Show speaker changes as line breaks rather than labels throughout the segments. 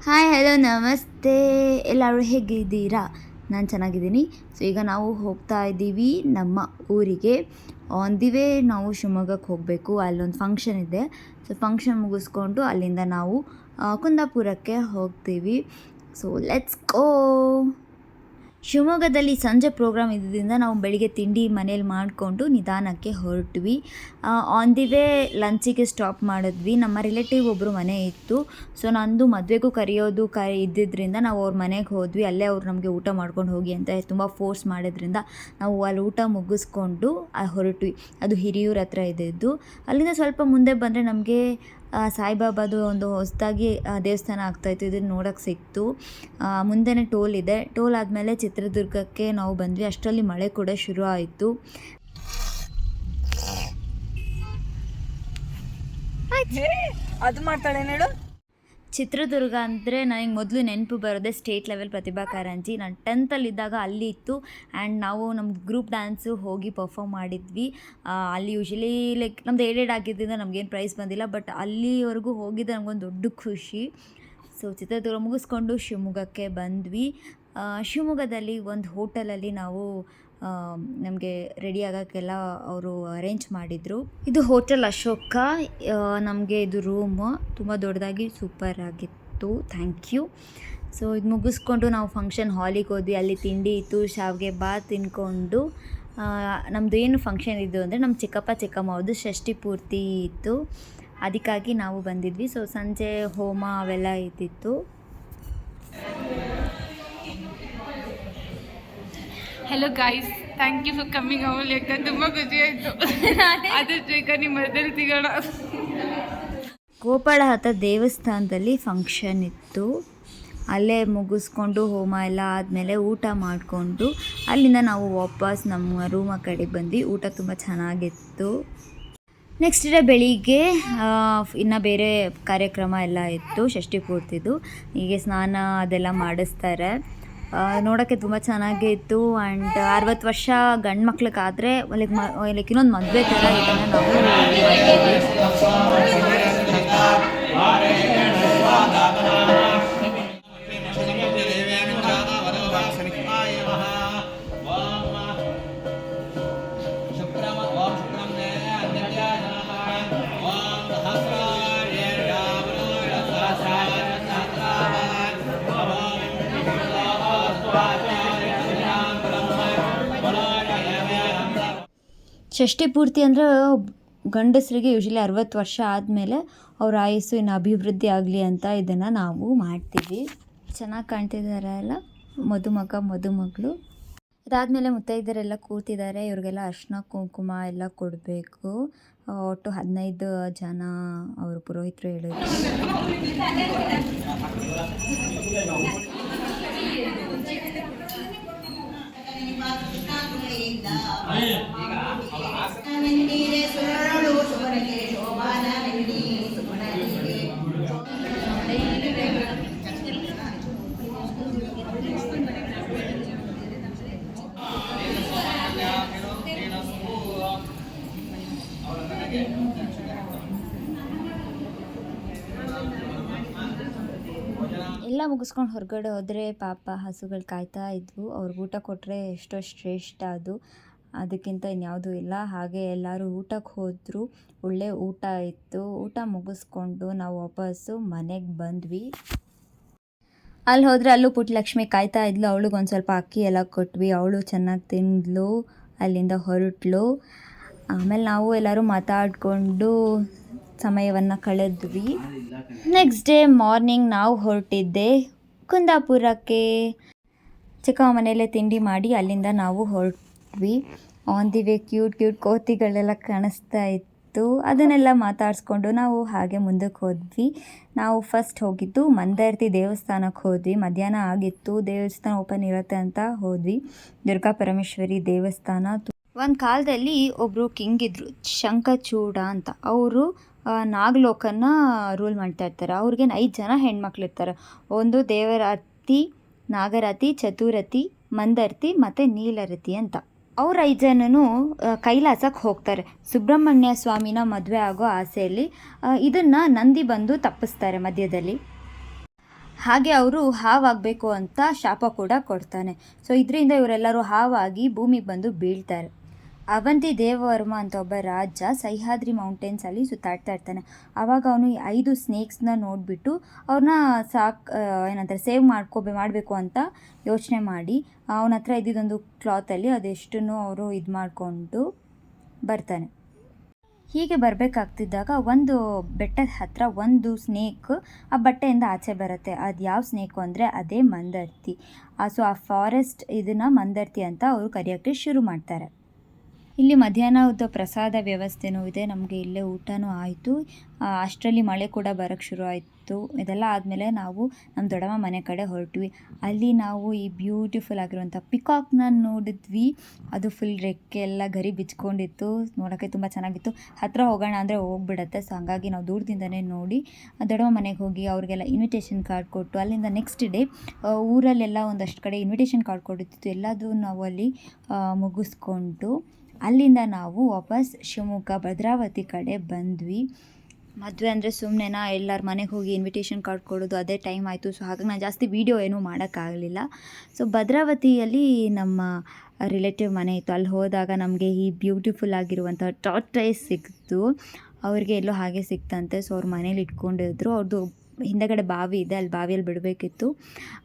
Hi hello ನಮಸ್ತೆ, ಎಲ್ಲರೂ ಹೇಗಿದ್ದೀರಾ? ನಾನು ಚೆನ್ನಾಗಿದ್ದೀನಿ. ಸೊ ಈಗ ನಾವು ಹೋಗ್ತಾ ಇದ್ದೀವಿ ನಮ್ಮ ಊರಿಗೆ. ಆನ್ ದಿ ವೇ ನಾವು ಶಿವಮೊಗ್ಗಕ್ಕೆ ಹೋಗಬೇಕು. ಅಲ್ಲೊಂದು ಫಂಕ್ಷನ್ ಇದೆ. ಸೊ ಫಂಕ್ಷನ್ ಮುಗಿಸ್ಕೊಂಡು ಅಲ್ಲಿಂದ ನಾವು ಕುಂದಾಪುರಕ್ಕೆ ಹೋಗ್ತೀವಿ. So let's go. ಶಿವಮೊಗ್ಗದಲ್ಲಿ ಸಂಜೆ ಪ್ರೋಗ್ರಾಮ್ ಇದ್ದಿದ್ದರಿಂದ ನಾವು ಬೆಳಿಗ್ಗೆ ತಿಂಡಿ ಮನೇಲಿ ಮಾಡಿಕೊಂಡು ನಿಧಾನಕ್ಕೆ ಹೊರಟ್ವಿ. ಆನ್ ದಿ ವೇ ಲಂಚಿಗೆ ಸ್ಟಾಪ್ ಮಾಡಿದ್ವಿ. ನಮ್ಮ ರಿಲೇಟಿವ್ ಒಬ್ಬರು ಮನೆ ಇತ್ತು. ಸೊ ನಂದು ಮದುವೆಗೂ ಕರೆಯೋದು ಇದ್ದಿದ್ದರಿಂದ ನಾವು ಅವ್ರ ಮನೆಗೆ ಹೋದ್ವಿ. ಅಲ್ಲೇ ಅವ್ರು ನಮಗೆ ಊಟ ಮಾಡ್ಕೊಂಡು ಹೋಗಿ ಅಂತ ತುಂಬ ಫೋರ್ಸ್ ಮಾಡೋದ್ರಿಂದ ನಾವು ಅಲ್ಲಿ ಊಟ ಮುಗಿಸ್ಕೊಂಡು ಹೊರಟ್ವಿ. ಅದು ಹಿರಿಯೂರ ಹತ್ರ ಇದ್ದಿದ್ದು. ಅಲ್ಲಿಂದ ಸ್ವಲ್ಪ ಮುಂದೆ ಬಂದರೆ ನಮಗೆ ಸಾಯಿಬಾಬಾದು ಒಂದು ಹೊಸದಾಗಿ ದೇವಸ್ಥಾನ ಆಗ್ತಾಯಿತ್ತು. ಇದನ್ನು ನೋಡೋಕ್ಕೆ ಸಿಕ್ತು. ಮುಂದೆನೇ ಟೋಲ್ ಇದೆ. ಟೋಲ್ ಆದಮೇಲೆ ಚಿತ್ರದುರ್ಗಕ್ಕೆ ನಾವು ಬಂದ್ವಿ. ಅಷ್ಟರಲ್ಲಿ ಮಳೆ ಕೂಡ ಶುರು ಆಯಿತು.
ಅದು ಮಾಡ್ತಾಳೆ ನೋಡು.
ಚಿತ್ರದುರ್ಗ ಅಂದರೆ ನನಗೆ ಮೊದಲು ನೆನಪು ಬರೋದೆ ಸ್ಟೇಟ್ ಲೆವೆಲ್ ಪ್ರತಿಭಾ ಕಾರಂಜಿ. ನಾನು 10th ಇದ್ದಾಗ ಅಲ್ಲಿ ಇತ್ತು. ಆ್ಯಂಡ್ ನಾವು ನಮ್ಮ ಗ್ರೂಪ್ ಡ್ಯಾನ್ಸು ಹೋಗಿ ಪರ್ಫಾರ್ಮ್ ಮಾಡಿದ್ವಿ. ಅಲ್ಲಿ ಯೂಶ್ವಲಿ ಲೈಕ್ ನಮ್ದು ಏಡೆಡ್ ಆಗಿದ್ದರಿಂದ ನಮಗೇನು ಪ್ರೈಸ್ ಬಂದಿಲ್ಲ, ಬಟ್ ಅಲ್ಲಿವರೆಗೂ ಹೋಗಿದ್ದು ನಮಗೊಂದು ದೊಡ್ಡ ಖುಷಿ. ಸೊ ಚಿತ್ರದುರ್ಗ ಮುಗಿಸ್ಕೊಂಡು ಶಿವಮೊಗ್ಗಕ್ಕೆ ಬಂದ್ವಿ. ಶಿವಮೊಗ್ಗದಲ್ಲಿ ಒಂದು ಹೋಟೆಲಲ್ಲಿ ನಾವು ನಮಗೆ ರೆಡಿ ಆಗೋಕ್ಕೆಲ್ಲ ಅವರು ಅರೇಂಜ್ ಮಾಡಿದರು. ಇದು ಹೋಟೆಲ್ ಅಶೋಕ. ನಮಗೆ ಇದು ರೂಮು ತುಂಬ ದೊಡ್ಡದಾಗಿ ಸೂಪರ್ ಆಗಿತ್ತು. Thank you. ಸೊ ಇದು ಮುಗಿಸ್ಕೊಂಡು ನಾವು ಫಂಕ್ಷನ್ ಹಾಲಿಗೆ ಹೋದ್ವಿ. ಅಲ್ಲಿ ತಿಂಡಿ ಇತ್ತು. ಶಾವಿಗೆ ಬಾತ್ ತಿನ್ಕೊಂಡು ನಮ್ಮದು ಏನು ಫಂಕ್ಷನ್ ಇದ್ದು ಅಂದರೆ ನಮ್ಮ ಚಿಕ್ಕಪ್ಪ ಚಿಕ್ಕಮ್ಮ ಅವ್ರದ್ದು ಷಷ್ಠಿ ಪೂರ್ತಿ ಇತ್ತು. ಅದಕ್ಕಾಗಿ ನಾವು ಬಂದಿದ್ವಿ. ಸೊ ಸಂಜೆ ಹೋಮ ಅವೆಲ್ಲ ಇದ್ದಿತ್ತು.
Hello guys, thank you for coming ಅವಲ್. ಯಾಕಂದ್ರೆ ತುಂಬ ಖುಷಿ ಆಯಿತು. ಆದಷ್ಟು ಈಗ ನಿಮ್ಮ ಮರದಲ್ಲಿ ಸಿಗೋಣ.
ಗೋಪಾಳ ಹತ್ರ ದೇವಸ್ಥಾನದಲ್ಲಿ ಫಂಕ್ಷನ್ ಇತ್ತು. ಅಲ್ಲೇ ಮುಗಿಸ್ಕೊಂಡು ಹೋಮ ಎಲ್ಲ ಆದಮೇಲೆ ಊಟ ಮಾಡಿಕೊಂಡು ಅಲ್ಲಿಂದ ನಾವು ವಾಪಸ್ ನಮ್ಮ ರೂಮ ಕಡೆಗೆ ಬಂದ್ವಿ. ಊಟ ತುಂಬ ಚೆನ್ನಾಗಿತ್ತು. ನೆಕ್ಸ್ಟ್ ಡೇ ಬೆಳಿಗ್ಗೆ ಇನ್ನು ಬೇರೆ ಕಾರ್ಯಕ್ರಮ ಎಲ್ಲ ಇತ್ತು. ಷಷ್ಠಿ ಪೂರ್ತಿದು ಹೀಗೆ ಸ್ನಾನ ಅದೆಲ್ಲ ಮಾಡಿಸ್ತಾರೆ. ನೋಡೋಕ್ಕೆ ತುಂಬ ಚೆನ್ನಾಗೇ ಇತ್ತು. ಆ್ಯಂಡ್ 60 ವರ್ಷ ಗಂಡು ಮಕ್ಳಿಗಾದರೆ ಲೈಕ್ ಇನ್ನೊಂದು ಮದುವೆ ಥರ ಇದನ್ನು ನಾವು ಷಷ್ಠಿ ಪೂರ್ತಿ ಅಂದರೆ ಗಂಡಸರಿಗೆ ಯೂಶ್ವಲಿ 60 ವರ್ಷ ಆದಮೇಲೆ ಅವ್ರ ಆಯಸ್ಸು ಇನ್ನು ಅಭಿವೃದ್ಧಿ ಆಗಲಿ ಅಂತ ಇದನ್ನು ನಾವು ಮಾಡ್ತೀವಿ. ಚೆನ್ನಾಗಿ ಕಾಣ್ತಿದ್ದಾರೆ ಎಲ್ಲ ಮದುಮಗ ಮದುಮಗಳು. ಅದಾದಮೇಲೆ ಮುತ್ತೈದರೆಲ್ಲ ಕೂತಿದ್ದಾರೆ. ಇವ್ರಿಗೆಲ್ಲ ಅರಿಶಿನ ಕುಂಕುಮ ಎಲ್ಲ ಕೊಡಬೇಕು. ಒಟ್ಟು 15 ಜನ ಅವರು ಪುರೋಹಿತರು ಹೇಳಿದ್ರು. ಎಲ್ಲ ಮುಗಿಸ್ಕೊಂಡು ಹೊರಗಡೆ ಹೋದರೆ ಪಾಪ ಹಸುಗಳು ಕಾಯ್ತಾ ಇದ್ವು. ಅವ್ರಿಗೆ ಊಟ ಕೊಟ್ಟರೆ ಎಷ್ಟೋ ಶ್ರೇಷ್ಠ ಅದು. ಅದಕ್ಕಿಂತ ಇನ್ಯಾವುದೂ ಇಲ್ಲ. ಹಾಗೆ ಎಲ್ಲರೂ ಊಟಕ್ಕೆ ಹೋದರು. ಒಳ್ಳೆ ಊಟ ಇತ್ತು. ಊಟ ಮುಗಿಸ್ಕೊಂಡು ನಾವು ವಾಪಸ್ಸು ಮನೆಗೆ ಬಂದ್ವಿ. ಅಲ್ಲಿ ಹೋದರೆ ಅಲ್ಲೂ ಪುಟ್ಟಲಕ್ಷ್ಮಿ ಕಾಯ್ತಾ ಇದ್ಲು. ಅವಳಿಗೆ ಒಂದು ಸ್ವಲ್ಪ ಅಕ್ಕಿ ಎಲ್ಲ ಕೊಟ್ವಿ. ಅವಳು ಚೆನ್ನಾಗಿ ತಿಂದ್ಲು. ಅಲ್ಲಿಂದ ಹೊರಟ್ಲು. ಆಮೇಲೆ ನಾವು ಎಲ್ಲರೂ ಮಾತಾಡಿಕೊಂಡು ಸಮಯವನ್ನು ಕಳೆದ್ವಿ. ನೆಕ್ಸ್ಟ್ ಡೇ ಮಾರ್ನಿಂಗ್ ನಾವು ಹೊರಟಿದ್ದೆ ಕುಂದಾಪುರಕ್ಕೆ. ಚಿಕ್ಕಮ್ಮ ಮನೆಯಲ್ಲೇ ತಿಂಡಿ ಮಾಡಿ ಅಲ್ಲಿಂದ ನಾವು ಹೊರಟ್ವಿ. ಆನ್ ದಿ ವೇ ಕ್ಯೂಟ್ ಕೋತಿಗಳೆಲ್ಲ ಕಾಣಿಸ್ತಾ ಇತ್ತು. ಅದನ್ನೆಲ್ಲ ಮಾತಾಡಿಸ್ಕೊಂಡು ನಾವು ಹಾಗೆ ಮುಂದಕ್ಕೆ ಹೋದ್ವಿ. ನಾವು ಫಸ್ಟ್ ಹೋಗಿದ್ದು ಮಂದಾರ್ತಿ ದೇವಸ್ಥಾನಕ್ಕೆ ಹೋದ್ವಿ. ಮಧ್ಯಾಹ್ನ ಆಗಿತ್ತು. ದೇವಸ್ಥಾನ ಓಪನ್ ಇರುತ್ತೆ ಅಂತ ಹೋದ್ವಿ. ದುರ್ಗಾ ಪರಮೇಶ್ವರಿ ದೇವಸ್ಥಾನ. ಒಂದು ಕಾಲದಲ್ಲಿ ಒಬ್ಬರು ಕಿಂಗ್ ಇದ್ದರು, ಶಂಖಚೂಡ ಅಂತ. ಅವರು ನಾಗಲೋಕನ ರೂಲ್ ಮಾಡ್ತಾ ಇರ್ತಾರೆ. ಅವ್ರಿಗೆ 5 ಜನ ಹೆಣ್ಮಕ್ಳಿರ್ತಾರೆ. ಒಂದು ದೇವರತಿ, ನಾಗರತಿ, ಚತುರತಿ, ಮಂದರ್ತಿ ಮತ್ತು ನೀಲರತಿ ಅಂತ. ಅವ್ರು 5 ಜನನು ಕೈಲಾಸಕ್ಕೆ ಹೋಗ್ತಾರೆ. ಸುಬ್ರಹ್ಮಣ್ಯ ಸ್ವಾಮಿನ ಮದುವೆ ಆಗೋ ಆಸೆಯಲ್ಲಿ ಇದನ್ನು ನಂದಿ ಬಂದು ತಪ್ಪಿಸ್ತಾರೆ ಮಧ್ಯದಲ್ಲಿ. ಹಾಗೆ ಅವರು ಹಾವಾಗಬೇಕು ಅಂತ ಶಾಪ ಕೂಡ ಕೊಡ್ತಾನೆ. ಸೊ ಇದರಿಂದ ಇವರೆಲ್ಲರೂ ಹಾವಾಗಿ ಭೂಮಿಗೆ ಬಂದು ಬೀಳ್ತಾರೆ. ಅವಂತಿ ದೇವವರ್ಮ ಅಂತ ಒಬ್ಬ ರಾಜ ಸಹ್ಯಾದ್ರಿ ಮೌಂಟೇನ್ಸಲ್ಲಿ ಸುತ್ತಾಡ್ತಾ ಇರ್ತಾನೆ. ಆವಾಗ ಅವನು 5 ಸ್ನೇಕ್ಸ್ನ ನೋಡಿಬಿಟ್ಟು ಅವ್ರನ್ನ ಸೇವ್ ಮಾಡಬೇಕು ಅಂತ ಯೋಚನೆ ಮಾಡಿ ಅವನ ಹತ್ರ ಇದ್ದಿದ್ದೊಂದು ಕ್ಲಾತಲ್ಲಿ ಅದೆಷ್ಟನ್ನು ಅವರು ಇದು ಮಾಡಿಕೊಂಡು ಬರ್ತಾನೆ. ಹೀಗೆ ಬರಬೇಕಾಗ್ತಿದ್ದಾಗ ಒಂದು ಬೆಟ್ಟದ ಹತ್ರ ಒಂದು ಸ್ನೇಕ್ ಆ ಬಟ್ಟೆಯಿಂದ ಆಚೆ ಬರುತ್ತೆ. ಅದು ಯಾವ ಸ್ನೇಕು ಅಂದರೆ ಅದೇ ಮಂದರ್ತಿ. ಸೊ ಆ ಫಾರೆಸ್ಟ್ ಇದನ್ನು ಮಂದರ್ತಿ ಅಂತ ಅವರು ಕರೆಯೋಕ್ಕೆ ಶುರು ಮಾಡ್ತಾರೆ. ಇಲ್ಲಿ ಮಧ್ಯಾಹ್ನದ ಪ್ರಸಾದ ವ್ಯವಸ್ಥೆನೂ ಇದೆ. ನಮಗೆ ಇಲ್ಲೇ ಊಟನೂ ಆಯಿತು. ಅಷ್ಟರಲ್ಲಿ ಮಳೆ ಕೂಡ ಬರೋಕ್ಕೆ ಶುರು ಆಯಿತು. ಇದೆಲ್ಲ ಆದಮೇಲೆ ನಾವು ನಮ್ಮ ದೊಡ್ಡಮ್ಮ ಮನೆ ಕಡೆ ಹೊರಟ್ವಿ. ಅಲ್ಲಿ ನಾವು ಈ ಬ್ಯೂಟಿಫುಲ್ ಆಗಿರುವಂಥ ಪಿಕಾಕ್ನ ನೋಡಿದ್ವಿ. ಅದು ಫುಲ್ ರೆಕ್ಕೆ ಎಲ್ಲ ಗರಿ ಬಿಚ್ಕೊಂಡಿತ್ತು. ನೋಡೋಕ್ಕೆ ತುಂಬ ಚೆನ್ನಾಗಿತ್ತು. ಹತ್ತಿರ ಹೋಗೋಣ ಅಂದರೆ ಹೋಗ್ಬಿಡತ್ತೆ. ಸೊ ಹಾಗಾಗಿ ನಾವು ದೂರದಿಂದನೇ ನೋಡಿ ದೊಡ್ಡಮ್ಮ ಮನೆಗೆ ಹೋಗಿ ಅವ್ರಿಗೆಲ್ಲ ಇನ್ವಿಟೇಷನ್ ಕಾರ್ಡ್ ಕೊಟ್ಟು ಅಲ್ಲಿಂದ ನೆಕ್ಸ್ಟ್ ಡೇ ಊರಲ್ಲೆಲ್ಲ ಒಂದಷ್ಟು ಕಡೆ ಇನ್ವಿಟೇಷನ್ ಕಾರ್ಡ್ ಕೊಟ್ಟಿತ್ತು. ಎಲ್ಲದೂ ನಾವು ಅಲ್ಲಿ ಮುಗಿಸ್ಕೊಂಡು ಅಲ್ಲಿಂದ ನಾವು ವಾಪಸ್ ಶಿವಮೊಗ್ಗ ಭದ್ರಾವತಿ ಕಡೆ ಬಂದ್ವಿ. ಮದುವೆ ಅಂದರೆ ಸುಮ್ಮನೆನಾ ಎಲ್ಲರ ಮನೆಗೆ ಹೋಗಿ ಇನ್ವಿಟೇಷನ್ ಕಾರ್ಡ್ ಕೊಡೋದು ಅದೇ ಟೈಮ್ ಆಯಿತು. ಸೊ ಹಾಗಾಗಿ ನಾನು ಜಾಸ್ತಿ ವೀಡಿಯೋ ಏನೂ ಮಾಡೋಕ್ಕಾಗಲಿಲ್ಲ. ಸೊ ಭದ್ರಾವತಿಯಲ್ಲಿ ನಮ್ಮ ರಿಲೇಟಿವ್ ಮನೆ ಇತ್ತು. ಅಲ್ಲಿ ಹೋದಾಗ ನಮಗೆ ಈ ಬ್ಯೂಟಿಫುಲ್ ಆಗಿರುವಂಥ ಟಾರ್ಟೈಸ್ ಸಿಕ್ತು. ಅವ್ರಿಗೆ ಎಲ್ಲೋ ಹಾಗೆ ಸಿಕ್ತಂತೆ. ಸೊ ಅವ್ರ ಮನೇಲಿ ಇಟ್ಕೊಂಡಿದ್ರು. ಅವ್ರದ್ದು ಹಿಂದೆಗಡೆ ಬಾವಿ ಇದೆ, ಅಲ್ಲಿ ಬಾವಿಯಲ್ಲಿ ಬಿಡಬೇಕಿತ್ತು.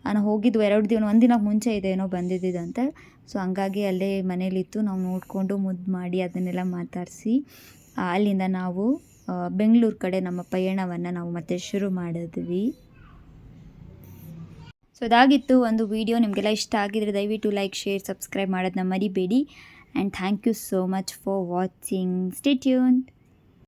ನಾನು ಹೋಗಿದ್ದು 2 ದಿನ, 1 ದಿನಕ್ಕೆ ಮುಂಚೆ ಇದೇನೋ ಬಂದಿದ್ದಂತೆ. ಸೊ ಹಂಗಾಗಿ ಅಲ್ಲೇ ಮನೇಲಿತ್ತು. ನಾವು ನೋಡಿಕೊಂಡು ಮುದ್ದು ಮಾಡಿ ಅದನ್ನೆಲ್ಲ ಮಾತಾಡಿಸಿ ಅಲ್ಲಿಂದ ನಾವು ಬೆಂಗಳೂರು ಕಡೆ ನಮ್ಮ ಪಯಣವನ್ನು ನಾವು ಮತ್ತೆ ಶುರು ಮಾಡಿದ್ವಿ. ಸೊ ಅದಾಗಿತ್ತು ಒಂದು ವಿಡಿಯೋ. ನಿಮಗೆಲ್ಲ ಇಷ್ಟ ಆಗಿದ್ರೆ ದಯವಿಟ್ಟು ಲೈಕ್, ಶೇರ್, ಸಬ್ಸ್ಕ್ರೈಬ್ ಮಾಡೋದನ್ನ ಮರಿಬೇಡಿ. And thank you so much for watching. Stay tuned.